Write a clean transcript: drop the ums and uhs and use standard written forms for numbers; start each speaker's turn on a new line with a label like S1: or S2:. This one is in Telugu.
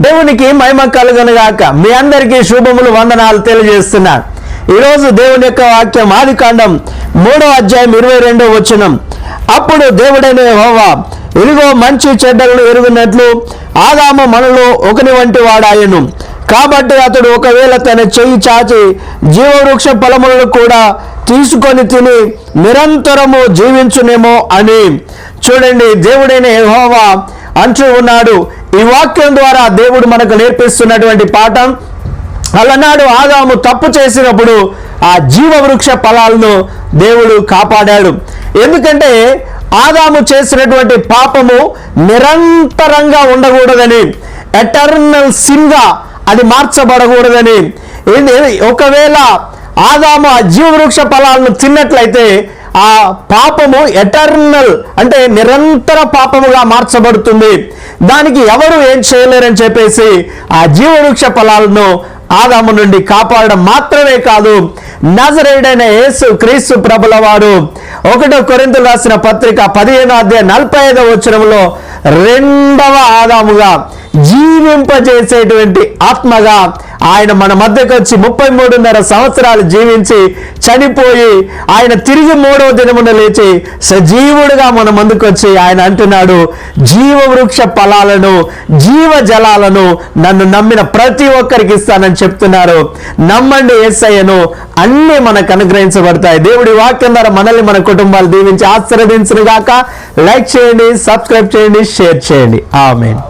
S1: దేవునికి మహిమ కలుగునుగాక. మీ అందరికీ శుభములు, వందనాలు తెలియజేస్తున్నాను. ఈరోజు దేవుని యొక్క వాక్యం ఆదికాండం 3వ అధ్యాయం 22వ వచనం. అప్పుడు దేవుడైన యెహోవా, ఇదిగో మంచి చెడ్డలను ఎరుగునట్లు ఆదాము మనలో ఒకని వంటి వాడాయను. కాబట్టి అతడు ఒకవేళ తన చెయ్యి చాచి జీవవృక్ష ఫలములను కూడా తీసుకొని తిని నిరంతరము జీవించునేమో అని. చూడండి, దేవుడైన యెహోవా అంటూ ఉన్నాడు. ఈ వాక్యం ద్వారా దేవుడు మనకు నేర్పిస్తున్నటువంటి పాఠం, అలనాడు ఆదాము తప్పు చేసినప్పుడు ఆ జీవవృక్ష ఫలాలను దేవుడు కాపాడాడు. ఎందుకంటే ఆదాము చేసినటువంటి పాపము నిరంతరంగా ఉండకూడదని, ఎటర్నల్ సిన్గా అది మార్చబడకూడదని. ఒకవేళ ఆదాము ఆ జీవవృక్ష ఫలాలను తిన్నట్లయితే ఆ పాపము ఎటర్నల్ అంటే నిరంతర పాపముగా మార్చబడుతుంది. దానికి ఎవరు ఏం చేయలేరని చెప్పేసి ఆ జీవవృక్ష ఫలాలను ఆదాము నుండి కాపాడడం మాత్రమే కాదు, నజరేయుడైన యేసు క్రీస్తు ప్రభుల వారు 1 కొరింథీయులకు రాసిన పత్రిక 15వ అధ్యాయం 45వ వచనంలో రెండవ ఆదాముగా జీవింపజేసేటువంటి ఆత్మగా ఆయన మన మధ్యకు వచ్చి 33.5 సంవత్సరాలు జీవించి చనిపోయి ఆయన తిరిగి 3వ దినమున లేచి సజీవుడిగా మన ముందుకు వచ్చి ఆయన అంటున్నాడు, జీవవృక్ష ఫలాలను జీవ జలాలను నన్ను నమ్మిన ప్రతి ఒక్కరికి ఇస్తానని చెప్తున్నారు. నమ్మండి యేసయ్యను, అన్నీ మనకు అనుగ్రహించబడతాయి. దేవుడి వాక్యం ద్వారా మనల్ని మన కుటుంబాలు దీవించి ఆశీర్వదించును గాక. లైక్ చేయండి, సబ్స్క్రైబ్ చేయండి, షేర్ చేయండి. ఆమేన్.